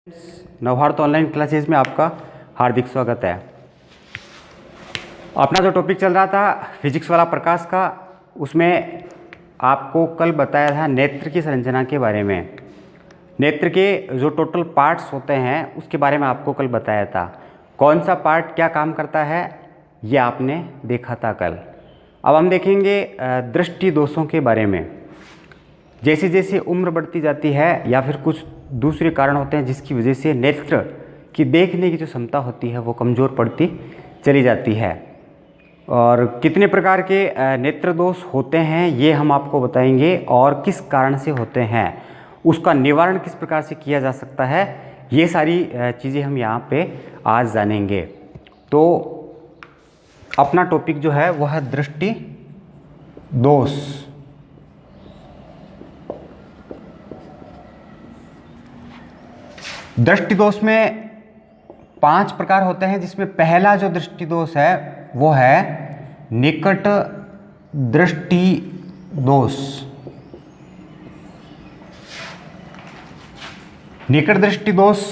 Navbharat online classes में आपका हार्दिक स्वागत है। अपना जो टॉपिक चल रहा था फिजिक्स वाला प्रकाश का, उसमें आपको कल बताया था नेत्र की संरचना के बारे में। नेत्र के जो टोटल पार्ट्स होते हैं उसके बारे में आपको कल बताया था। कौन सा पार्ट क्या काम करता है ये आपने देखा था कल। अब हम देखेंगे दृष्टि दोषों के बारे में। जैसे जैसे उम्र बढ़ती जाती है या फिर कुछ दूसरे कारण होते हैं जिसकी वजह से नेत्र की देखने की जो क्षमता होती है वो कमज़ोर पड़ती चली जाती है। और कितने प्रकार के नेत्र दोष होते हैं ये हम आपको बताएंगे, और किस कारण से होते हैं, उसका निवारण किस प्रकार से किया जा सकता है, ये सारी चीज़ें हम यहाँ पे आज जानेंगे। तो अपना टॉपिक जो है वह है दृष्टि दोष। दृष्टि दोष में 5 प्रकार होते हैं, जिसमें पहला जो दृष्टि दोष है वो है निकट दृष्टि दोष। निकट दृष्टि दोष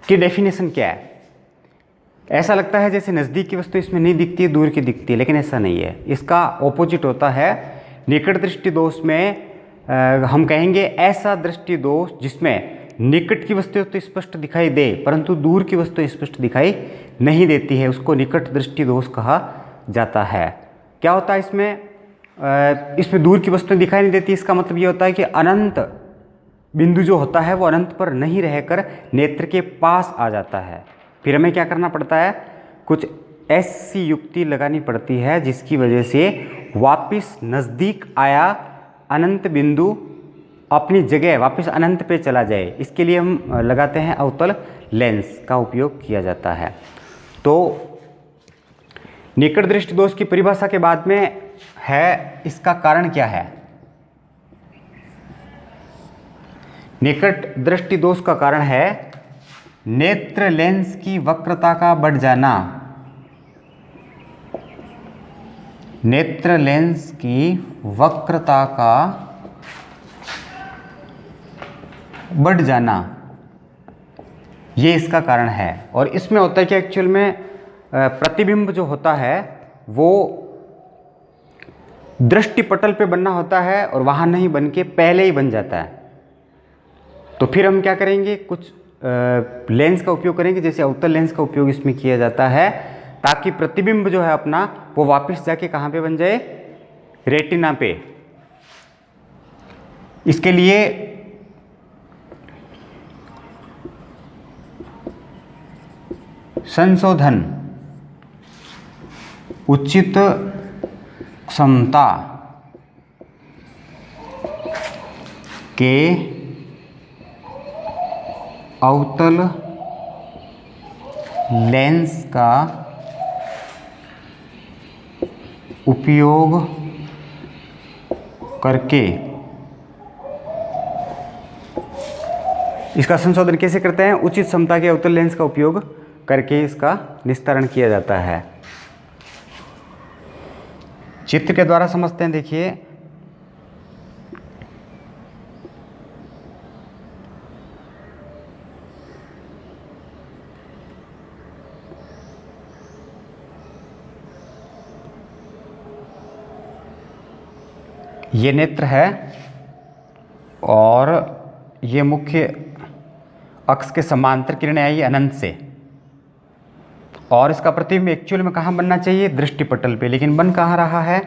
की डेफिनेशन क्या है? ऐसा लगता है जैसे नज़दीक की वस्तु इसमें नहीं दिखती है, दूर की दिखती है, लेकिन ऐसा नहीं है। इसका ऑपोजिट होता है। निकट दृष्टि दोष में हम कहेंगे ऐसा दृष्टि दोष जिसमें निकट की वस्तु तो स्पष्ट दिखाई दे परंतु दूर की वस्तु स्पष्ट दिखाई नहीं देती है, उसको निकट दृष्टि दोष कहा जाता है। क्या होता है इसमें दूर की वस्तु दिखाई नहीं देती, इसका मतलब ये होता है कि अनंत बिंदु जो होता है वो अनंत पर नहीं रहकर नेत्र के पास आ जाता है। फिर हमें क्या करना पड़ता है, कुछ ऐसी युक्ति लगानी पड़ती है जिसकी वजह से वापिस नज़दीक आया अनंत बिंदु अपनी जगह वापस अनंत पे चला जाए। इसके लिए हम लगाते हैं अवतल लेंस का उपयोग किया जाता है। तो निकट दृष्टि दोष की परिभाषा के बाद में है इसका कारण क्या है। निकट दृष्टि दोष का कारण है नेत्र लेंस की वक्रता का बढ़ जाना। नेत्र लेंस की वक्रता का बढ़ जाना, ये इसका कारण है। और इसमें होता है कि एक्चुअल में प्रतिबिंब जो होता है वो दृष्टिपटल पे बनना होता है और वहाँ नहीं बन के पहले ही बन जाता है। तो फिर हम क्या करेंगे, कुछ लेंस का उपयोग करेंगे, जैसे अवतल लेंस का उपयोग इसमें किया जाता है, ताकि प्रतिबिंब जो है अपना वो वापस जाके कहाँ पे बन जाए, रेटिना पे। इसके लिए संशोधन, उचित क्षमता के अवतल लेंस का उपयोग करके, इसका संशोधन कैसे करते हैं, उचित क्षमता के अवतल लेंस का उपयोग करके इसका निस्तारण किया जाता है। चित्र के द्वारा समझते हैं। देखिए, ये नेत्र है और ये मुख्य अक्ष के समांतर किरणें आई अनंत से, और इसका प्रतिबिंब एक्चुअल में कहाँ बनना चाहिए, दृष्टिपटल पे, लेकिन बन कहाँ रहा है,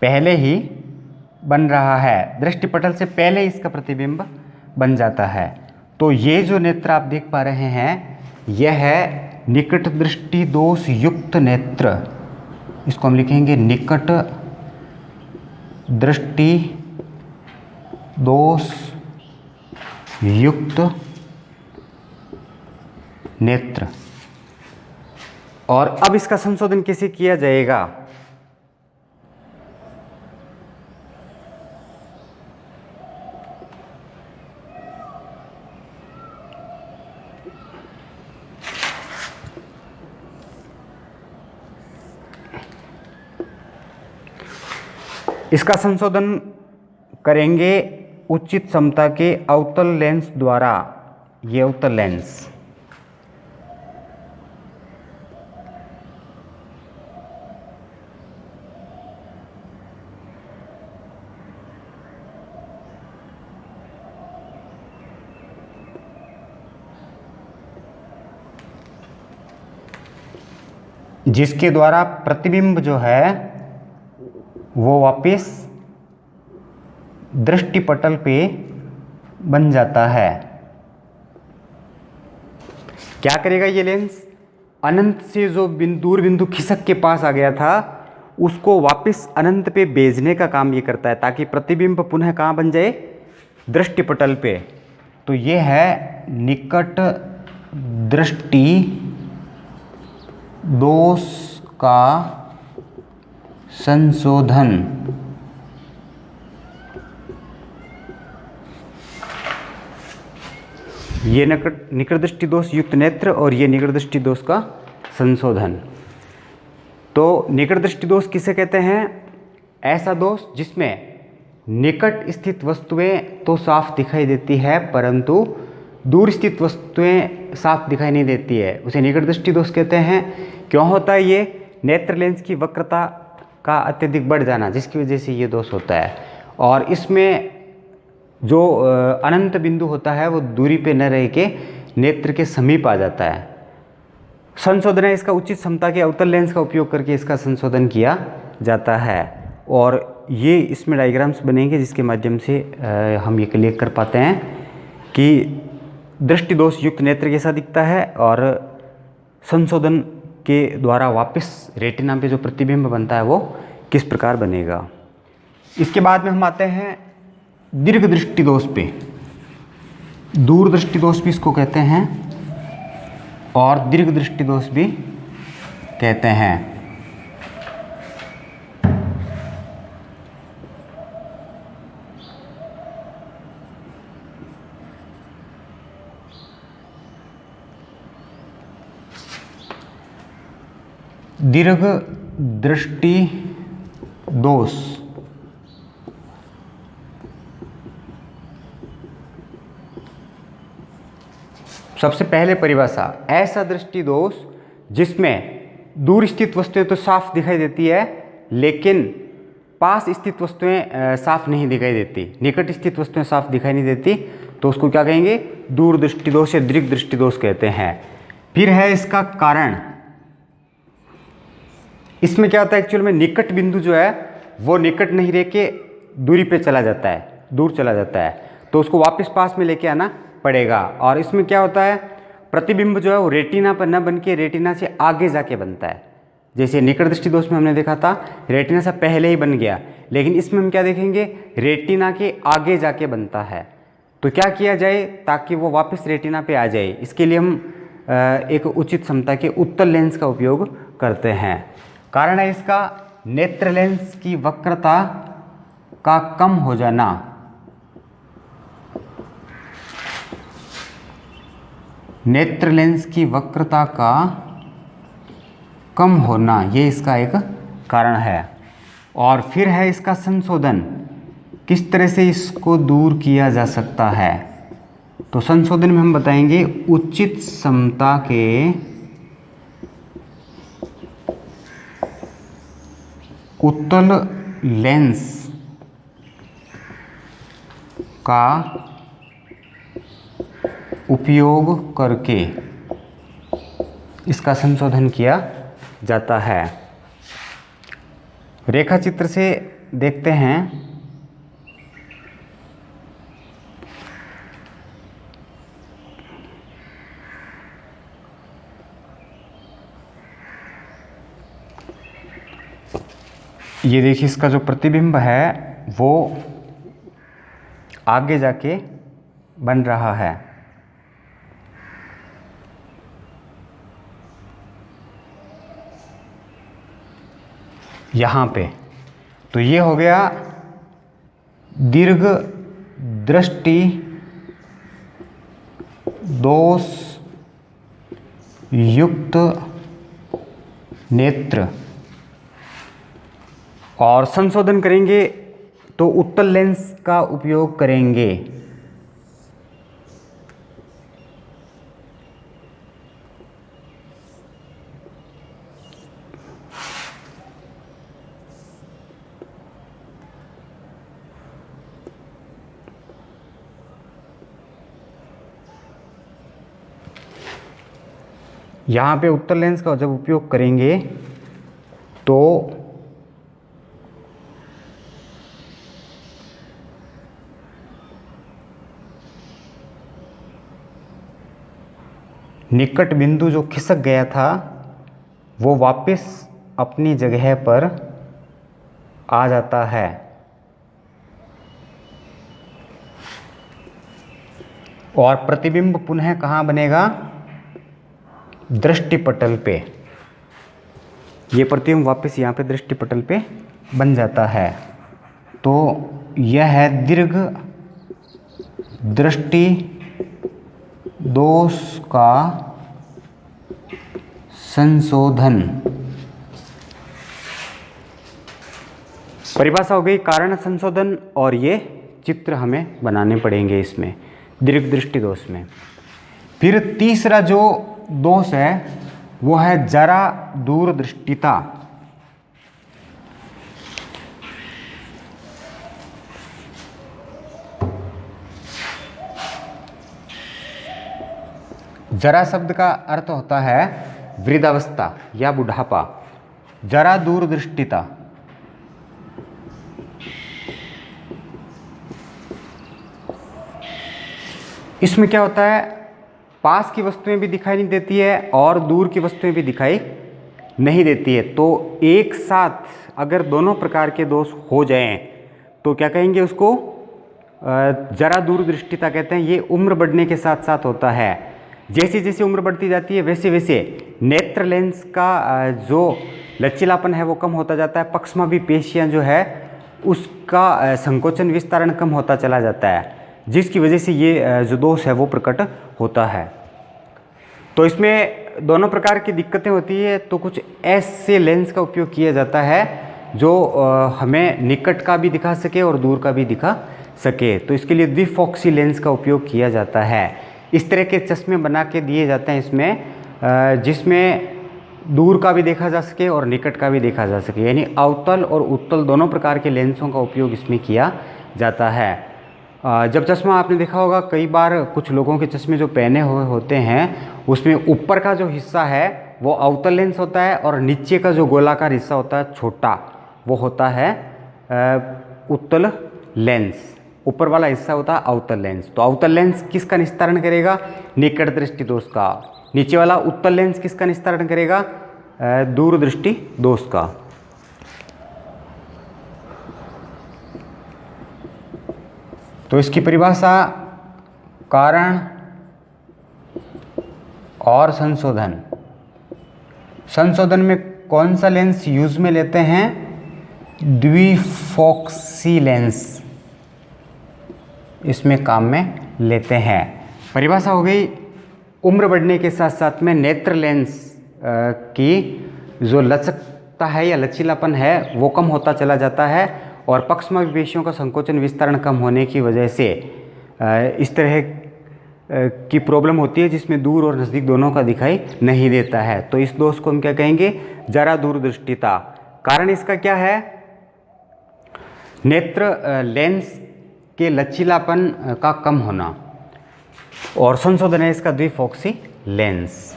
पहले ही बन रहा है। दृष्टिपटल से पहले इसका प्रतिबिंब बन जाता है। तो ये जो नेत्र आप देख पा रहे हैं यह है निकट दृष्टि दोष युक्त नेत्र। इसको हम लिखेंगे निकट दृष्टि दोष युक्त नेत्र। और अब इसका संशोधन कैसे किया जाएगा, इसका संशोधन करेंगे उचित समता के अवतल लेंस द्वारा। ये अवतल लेंस जिसके द्वारा प्रतिबिंब जो है वो वापस दृष्टिपटल पे बन जाता है। क्या करेगा ये लेंस? अनंत से जो दूर बिंदु खिसक के पास आ गया था उसको वापस अनंत पे भेजने का काम ये करता है, ताकि प्रतिबिंब पुनः कहाँ बन जाए? दृष्टिपटल पे। तो ये है निकट दृष्टि दोष का संशोधन। ये निकट दृष्टि दोष युक्त नेत्र और ये निकट दृष्टि दोष का संशोधन। तो निकट दृष्टि दोष किसे कहते हैं? ऐसा दोष जिसमें निकट स्थित वस्तुएं तो साफ दिखाई देती है परंतु दूर स्थित वस्तुएं साफ दिखाई नहीं देती है, उसे निकट दृष्टि दोष कहते हैं। क्यों होता है ये? नेत्र लेंस की वक्रता का अत्यधिक बढ़ जाना, जिसकी वजह से ये दोष होता है। और इसमें जो अनंत बिंदु होता है वो दूरी पे न रह के नेत्र के समीप आ जाता है। संशोधन है इसका उचित समता के अवतल लेंस का उपयोग करके इसका संशोधन किया जाता है। और ये इसमें डायग्राम्स बनेंगे जिसके माध्यम से हम ये क्लियर कर पाते हैं कि दृष्टि दोष युक्त नेत्र कैसा दिखता है और संशोधन के द्वारा वापस रेटिना पे जो प्रतिबिंब बनता है वो किस प्रकार बनेगा। इसके बाद में हम आते हैं दीर्घ दृष्टि दोष पे। दूर दृष्टि दोष भी इसको कहते हैं और दीर्घ दृष्टि दोष भी कहते हैं। दीर्घ दृष्टि दोष सबसे पहले परिभाषा, ऐसा दृष्टि दोष जिसमें दूर स्थित वस्तुएं तो साफ दिखाई देती है लेकिन पास स्थित वस्तुएं साफ नहीं दिखाई देती, निकट स्थित वस्तुएं साफ दिखाई नहीं देती, तो उसको क्या कहेंगे? दूर दृष्टि दोष या दीर्घ दृष्टि दोष कहते हैं। फिर है इसका कारण। इसमें क्या होता है? एक्चुअल में निकट बिंदु जो है वो निकट नहीं रह के दूरी पे चला जाता है, दूर चला जाता है, तो उसको वापस पास में लेके आना पड़ेगा। और इसमें क्या होता है? प्रतिबिंब जो है वो रेटिना पर न बन के रेटिना से आगे जाके बनता है। जैसे निकट दृष्टि दोष में हमने देखा था रेटिना से पहले ही बन गया, लेकिन इसमें हम क्या देखेंगे? रेटिना के आगे जाके बनता है। तो क्या किया जाए ताकि वो वापस रेटिना पे आ जाए? इसके लिए हम एक उचित समता के उत्तल लेंस का उपयोग करते हैं। कारण है इसका नेत्र लेंस की वक्रता का कम हो जाना। नेत्र लेंस की वक्रता का कम होना, ये इसका एक कारण है। और फिर है इसका संशोधन, किस तरह से इसको दूर किया जा सकता है? तो संशोधन में हम बताएंगे उचित समता के उत्तल लेंस का उपयोग करके इसका संशोधन किया जाता है। रेखा चित्र से देखते हैं। ये देखिए इसका जो प्रतिबिंब है वो आगे जाके बन रहा है। यहाँ पे तो ये हो गया दीर्घ दृष्टि दोष युक्त नेत्र और संशोधन करेंगे तो उत्तल लेंस का उपयोग करेंगे। यहाँ पे उत्तल लेंस का जब उपयोग करेंगे तो निकट बिंदु जो खिसक गया था वो वापस अपनी जगह पर आ जाता है और प्रतिबिंब पुनः कहाँ बनेगा? दृष्टिपटल पे। ये प्रतिबिंब वापस यहाँ पे दृष्टिपटल पे बन जाता है। तो यह है दीर्घ दृष्टि दोष का संशोधन। परिभाषा हो गई कारण संशोधन, और ये चित्र हमें बनाने पड़ेंगे इसमें दीर्घ दृष्टि दोष में। फिर तीसरा जो दोष है वो है जरा दूरदृष्टिता। जरा शब्द का अर्थ होता है वृद्धावस्था या बुढ़ापा। जरा दूरदृष्टिता इसमें क्या होता है? पास की वस्तुएं भी दिखाई नहीं देती है और दूर की वस्तुएं भी दिखाई नहीं देती है। तो एक साथ अगर दोनों प्रकार के दोष हो जाएं तो क्या कहेंगे उसको? जरा दूरदृष्टिता कहते हैं। ये उम्र बढ़ने के साथ साथ होता है। जैसे जैसे उम्र बढ़ती जाती है वैसे वैसे नेत्र लेंस का जो लचीलापन है वो कम होता जाता है। पक्षमापी पेशियां जो है उसका संकोचन विस्तारण कम होता चला जाता है, जिसकी वजह से ये जो दोष है वो प्रकट होता है। तो इसमें दोनों प्रकार की दिक्कतें होती है। तो कुछ ऐसे लेंस का उपयोग किया जाता है जो हमें निकट का भी दिखा सके और दूर का भी दिखा सके। तो इसके लिए द्विफॉक्सी लेंस का उपयोग किया जाता है। इस तरह के चश्मे बना के दिए जाते हैं इसमें, जिसमें दूर का भी देखा जा सके और निकट का भी देखा जा सके, यानी अवतल और उत्तल दोनों प्रकार के लेंसों का उपयोग इसमें किया जाता है। जब चश्मा आपने देखा होगा, कई बार कुछ लोगों के चश्मे जो पहने हुए होते हैं उसमें ऊपर का जो हिस्सा है वो अवतल लेंस होता है और नीचे का जो गोलाकार हिस्सा होता है छोटा, वो होता है उत्तल लेंस। ऊपर वाला हिस्सा होता है अवतल लेंस। तो अवतल लेंस किसका निस्तारण करेगा? निकट दृष्टि दोष का। नीचे वाला उत्तल लेंस किसका निस्तारण करेगा? दूर दृष्टि दोष का। तो इसकी परिभाषा कारण और संशोधन। संशोधन में कौन सा लेंस यूज में लेते हैं? द्विफॉक्सी लेंस इसमें काम में लेते हैं। परिभाषा हो गई। उम्र बढ़ने के साथ साथ में नेत्र लेंस की जो लचकता है या लचीलापन है वो कम होता चला जाता है और पक्षमापी पेशियों का संकोचन विस्तारण कम होने की वजह से इस तरह की प्रॉब्लम होती है जिसमें दूर और नज़दीक दोनों का दिखाई नहीं देता है। तो इस दोष को हम क्या कहेंगे? जरा दूरदृष्टिता। कारण इसका क्या है? नेत्र लेंस के लचीलापन का कम होना। और संशोधन है इसका द्विफॉक्सी लेंस।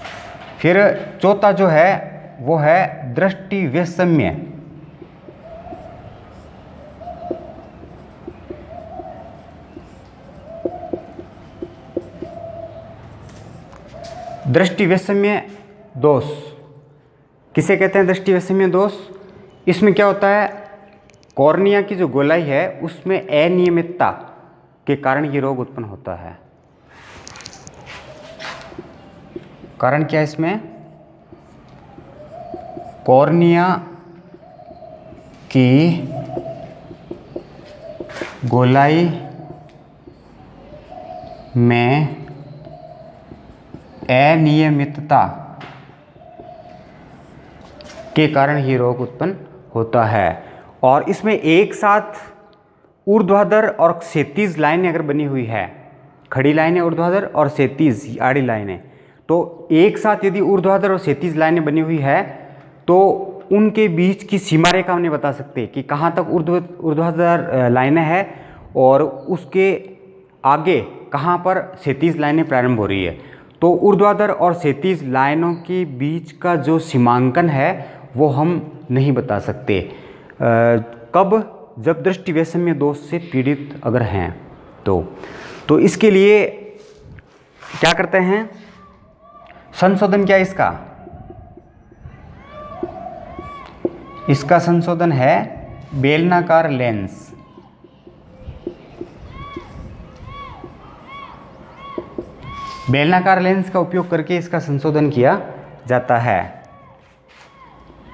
फिर चौथा जो है वो है दृष्टि वैषम्य। दृष्टि वैषम्य दोष किसे कहते हैं? दृष्टि वैषम्य दोष। इसमें क्या होता है? कॉर्निया की जो गोलाई है उसमें अनियमितता के कारण ये रोग उत्पन्न होता है। कारण क्या है इसमें? कॉर्निया की गोलाई में अनियमितता के कारण ही रोग उत्पन्न होता है। और इसमें एक साथ ऊर्ध्वाधर और क्षैतिज लाइनें अगर बनी हुई है, खड़ी लाइनें ऊर्ध्वाधर और क्षैतिज आड़ी लाइनें, तो एक साथ यदि ऊर्ध्वाधर और क्षैतिज लाइनें बनी हुई है तो उनके बीच की सीमा रेखा हम नहीं बता सकते कि कहाँ तक ऊर्ध्वाधर लाइनें हैं और उसके आगे कहाँ पर क्षैतिज लाइनें प्रारंभ हो रही है। तो ऊर्ध्वाधर और क्षैतिज लाइनों के बीच का जो सीमांकन है वो हम नहीं बता सकते। कब? जब दृष्टि वैषम्य दोष से पीड़ित अगर हैं तो इसके लिए क्या करते हैं? संशोधन क्या है इसका संशोधन है बेलनाकार लेंस। बेलनाकार लेंस का उपयोग करके इसका संशोधन किया जाता है।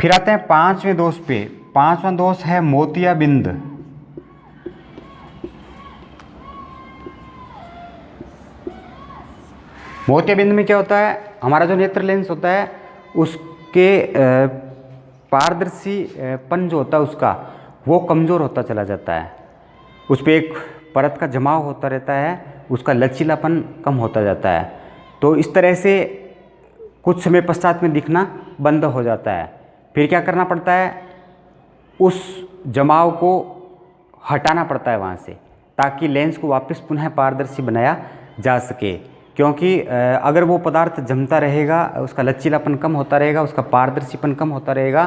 फिर आते हैं पांचवें दोष पे। पांचवा दोष है मोतियाबिंद। मोतियाबिंद में क्या होता है? हमारा जो नेत्र लेंस होता है उसके पारदर्शीपन जो होता है उसका वो कमज़ोर होता चला जाता है। उस पर एक परत का जमाव होता रहता है, उसका लचीलापन कम होता जाता है। तो इस तरह से कुछ समय पश्चात में दिखना बंद हो जाता है। फिर क्या करना पड़ता है? उस जमाव को हटाना पड़ता है वहाँ से, ताकि लेंस को वापस पुनः पारदर्शी बनाया जा सके। क्योंकि अगर वो पदार्थ जमता रहेगा, उसका लचीलापन कम होता रहेगा, उसका पारदर्शीपन कम होता रहेगा,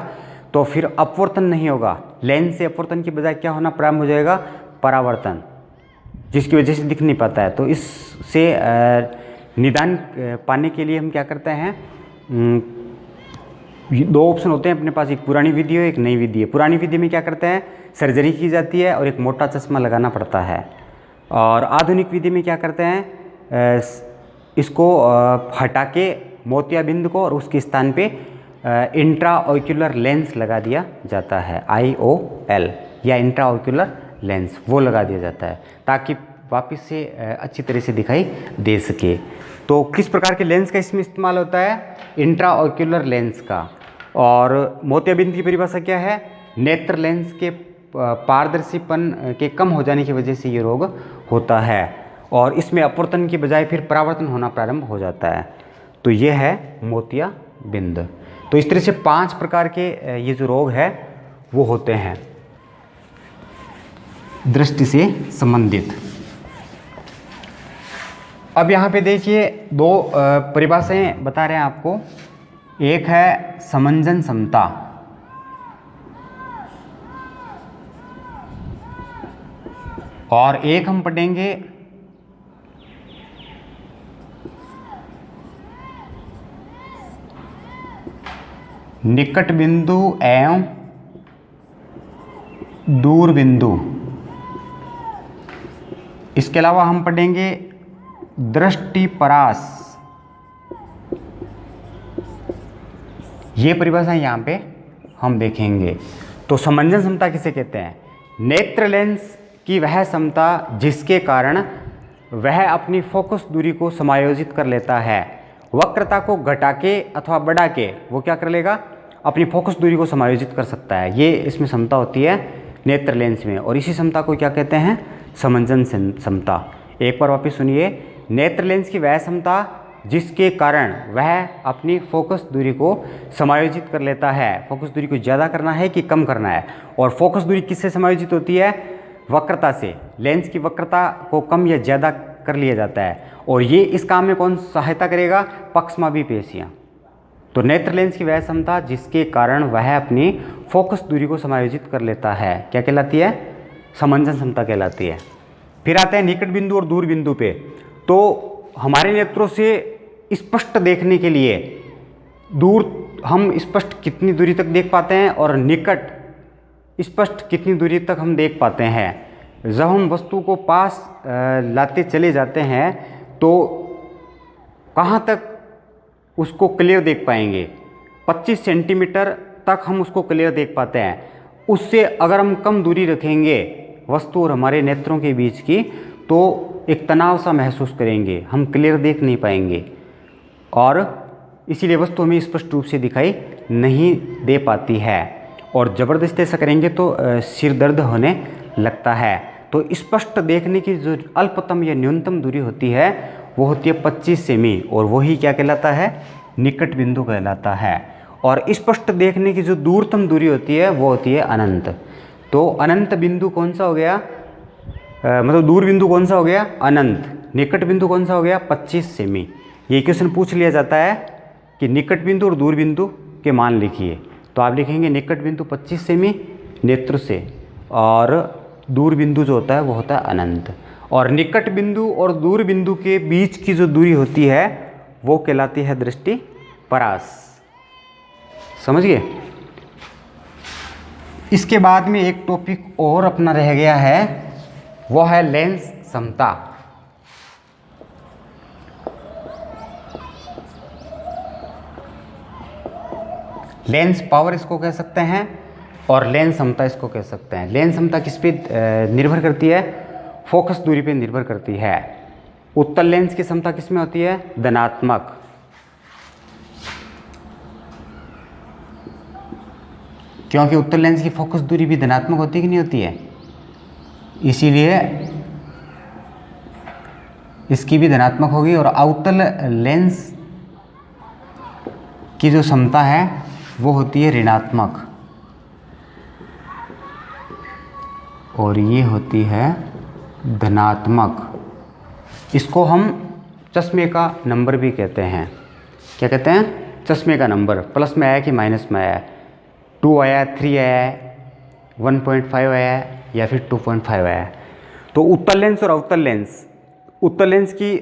तो फिर अपवर्तन नहीं होगा। लेंस से अपवर्तन की बजाय क्या होना प्रारंभ हो जाएगा? परावर्तन, जिसकी वजह से दिख नहीं पाता है। तो इससे निदान पाने के लिए हम क्या करते हैं? दो ऑप्शन होते हैं अपने पास, एक पुरानी विधि है, एक नई विधि है। पुरानी विधि में क्या करते हैं? सर्जरी की जाती है और एक मोटा चश्मा लगाना पड़ता है। और आधुनिक विधि में क्या करते हैं? इसको हटा के मोतियाबिंद को और उसके स्थान पे इंट्राऑक्यूलर लेंस लगा दिया जाता है, IOL या इंट्राऑक्यूलर लेंस, वो लगा दिया जाता है ताकि वापस से अच्छी तरह से दिखाई दे सके। तो किस प्रकार के लेंस का इसमें इस्तेमाल होता है? इंट्राऑक्यूलर लेंस का। और मोतियाबिंद की परिभाषा क्या है? नेत्र लेंस के पारदर्शीपन के कम हो जाने की वजह से ये रोग होता है और इसमें अपवर्तन की बजाय फिर परावर्तन होना प्रारंभ हो जाता है। तो ये है मोतियाबिंद। तो इस तरह से 5 प्रकार के ये जो रोग है वो होते हैं दृष्टि से संबंधित। अब यहाँ पे देखिए 2 परिभाषाएं बता रहे हैं आपको। एक है समंजन समता, और एक हम पढ़ेंगे निकट बिंदु एवं दूर बिंदु। इसके अलावा हम पढ़ेंगे दृष्टिपरास। ये परिभाषा यहाँ पे हम देखेंगे। तो समंजन समता किसे कहते हैं? नेत्र लेंस की वह समता जिसके कारण वह अपनी फोकस दूरी को समायोजित कर लेता है। वक्रता को घटा के अथवा बढ़ा के वो क्या कर लेगा? अपनी फोकस दूरी को समायोजित कर सकता है। ये इसमें समता होती है नेत्र लेंस में, और इसी समता को क्या कहते हैं? समंजन समता। एक बार वापस सुनिए। नेत्र लेंस की वह समता जिसके कारण वह अपनी फोकस दूरी को समायोजित कर लेता है। फोकस दूरी को ज़्यादा करना है कि कम करना है? और फोकस दूरी किससे समायोजित होती है? वक्रता से। लेंस की वक्रता को कम या ज़्यादा कर लिया जाता है, और ये इस काम में कौन सहायता करेगा? पक्षमापी पेशियाँ। तो नेत्र लेंस की वह समता जिसके कारण वह अपनी फोकस दूरी को समायोजित कर लेता है क्या कहलाती है? समंजन समता कहलाती है। फिर आते हैं निकट बिंदु और दूर बिंदु पे। तो हमारे नेत्रों से स्पष्ट देखने के लिए दूर हम स्पष्ट कितनी दूरी तक देख पाते हैं और निकट स्पष्ट कितनी दूरी तक हम देख पाते हैं। जब हम वस्तु को पास लाते चले जाते हैं तो कहाँ तक उसको क्लियर देख पाएंगे? 25 सेंटीमीटर तक हम उसको क्लियर देख पाते हैं। उससे अगर हम कम दूरी रखेंगे वस्तु और हमारे नेत्रों के बीच की, तो एक तनाव सा महसूस करेंगे, हम क्लियर देख नहीं पाएंगे और इसीलिए वस्तु हमें स्पष्ट रूप से दिखाई नहीं दे पाती है। और ज़बरदस्ती ऐसा करेंगे तो सिर दर्द होने लगता है। तो स्पष्ट देखने की जो अल्पतम या न्यूनतम दूरी होती है वो होती है 25 सेमी, और वही क्या कहलाता है, निकट बिंदु कहलाता है। और स्पष्ट देखने की जो दूरतम दूरी होती है वो होती है अनंत। तो अनंत बिंदु कौन सा हो गया, मतलब दूर बिंदु कौन सा हो गया, अनंत। निकट बिंदु कौन सा हो गया, 25 सेमी। ये क्वेश्चन पूछ लिया जाता है कि निकट बिंदु और दूर बिंदु के मान लिखिए, तो आप लिखेंगे निकट बिंदु 25 सेमी नेत्र से, और दूर बिंदु जो होता है वो होता है अनंत। और निकट बिंदु और दूर बिंदु के बीच की जो दूरी होती है वो कहलाती है दृष्टि परास। समझ गए। इसके बाद में एक टॉपिक और अपना रह गया है, वो है लेंस समता। लेंस पावर इसको कह सकते हैं, और लेंस समता इसको कह सकते हैं। लेंस समता किस पे निर्भर करती है, फोकस दूरी पे निर्भर करती है। उत्तल लेंस की समता किस में होती है, धनात्मक। क्योंकि उत्तल लेंस की फोकस दूरी भी धनात्मक होती है कि नहीं होती है, इसीलिए इसकी भी धनात्मक होगी। और अवतल लेंस की जो समता है वो होती है ऋणात्मक, और ये होती है धनात्मक। इसको हम चश्मे का नंबर भी कहते हैं। क्या कहते हैं, चश्मे का नंबर। प्लस में आया कि माइनस में आया, 2 आया, 3 आया, 1.5 आया, या फिर 2.5 आया। तो उत्तल लेंस और अवतल लेंस, उत्तल लेंस की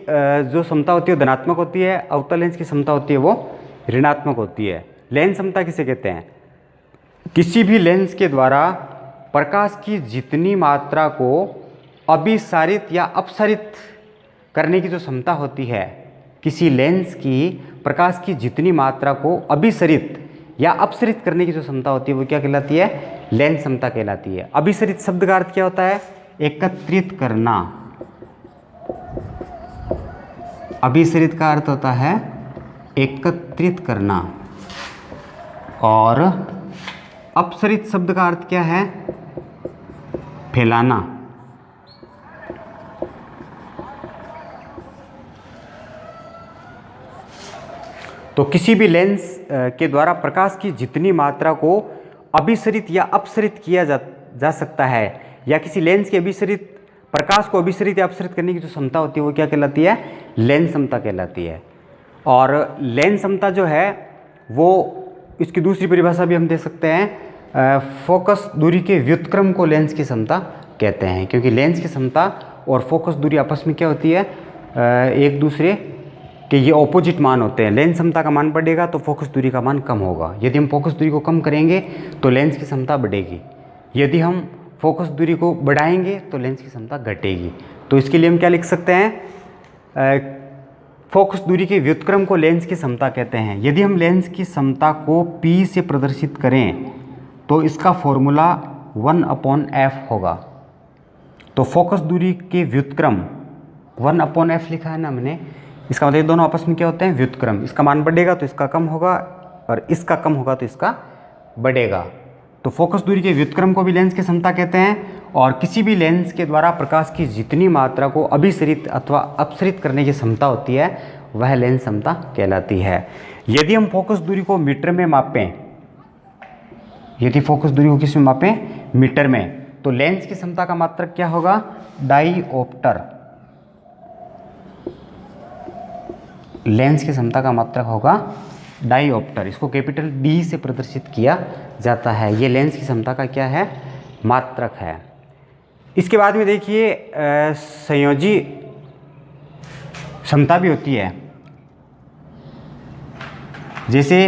जो समता होती है वो धनात्मक होती है, अवतल लेंस की समता होती है वो ऋणात्मक होती है। लेंस समता किसे कहते हैं, किसी भी लेंस के द्वारा प्रकाश की जितनी मात्रा को अभिसारित या अपसारित करने की जो क्षमता होती है, किसी लेंस की प्रकाश की जितनी मात्रा को अभिसरित या अपसरित करने की जो क्षमता होती है वो क्या कहलाती है, लेंस क्षमता कहलाती है। अभिसरित शब्द का अर्थ क्या होता है, एकत्रित करना। अभिसरित का अर्थ होता है एकत्रित करना, और अपसरित शब्द का अर्थ क्या है, फैलाना। तो किसी भी लेंस के द्वारा प्रकाश की जितनी मात्रा को अभिसरित या अपसरित किया जा सकता है, या किसी लेंस के अभिसरित प्रकाश को अभिसरित या अपसरित करने की जो क्षमता होती है वो क्या कहलाती है, लेंस क्षमता कहलाती है। और लेंस क्षमता जो है वो, इसकी दूसरी परिभाषा भी हम दे सकते हैं, फोकस दूरी के व्युत्क्रम को लेंस की क्षमता कहते हैं। क्योंकि लेंस की क्षमता और फोकस दूरी आपस में क्या होती है, एक दूसरे के ये ऑपोजिट मान होते हैं। लेंस क्षमता का मान बढ़ेगा तो फोकस दूरी का मान कम होगा। यदि हम फोकस दूरी को कम करेंगे तो लेंस की क्षमता बढ़ेगी, यदि हम फोकस दूरी को बढ़ाएंगे तो लेंस की क्षमता घटेगी। तो इसके लिए हम क्या लिख सकते हैं, फोकस दूरी के व्युत्क्रम को लेंस की क्षमता कहते हैं। यदि हम लेंस की क्षमता को P से प्रदर्शित करें तो इसका फॉर्मूला 1/f होगा। तो फोकस दूरी के व्युत्क्रम 1/f लिखा है ना हमने, इसका मतलब दोनों आपस में क्या होते हैं, व्युत्क्रम। इसका मान बढ़ेगा तो इसका कम होगा, और इसका कम होगा तो इसका बढ़ेगा। तो फोकस दूरी के व्युत्क्रम को भी लेंस की क्षमता कहते हैं। और किसी भी लेंस के द्वारा प्रकाश की जितनी मात्रा को अभिसरित अथवा अपसरित करने की क्षमता होती है वह लेंस क्षमता कहलाती है। यदि हम फोकस दूरी को मीटर में मापें, यदि फोकस दूरी को किस में मापें, मीटर में, तो लेंस की क्षमता का मात्रक क्या होगा, डाईऑप्टर। लेंस की क्षमता का मात्रक होगा डाईऑप्टर। इसको कैपिटल D से प्रदर्शित किया जाता है। ये लेंस की क्षमता का क्या है, मात्रक है। इसके बाद में देखिए संयोजी क्षमता भी होती है। जैसे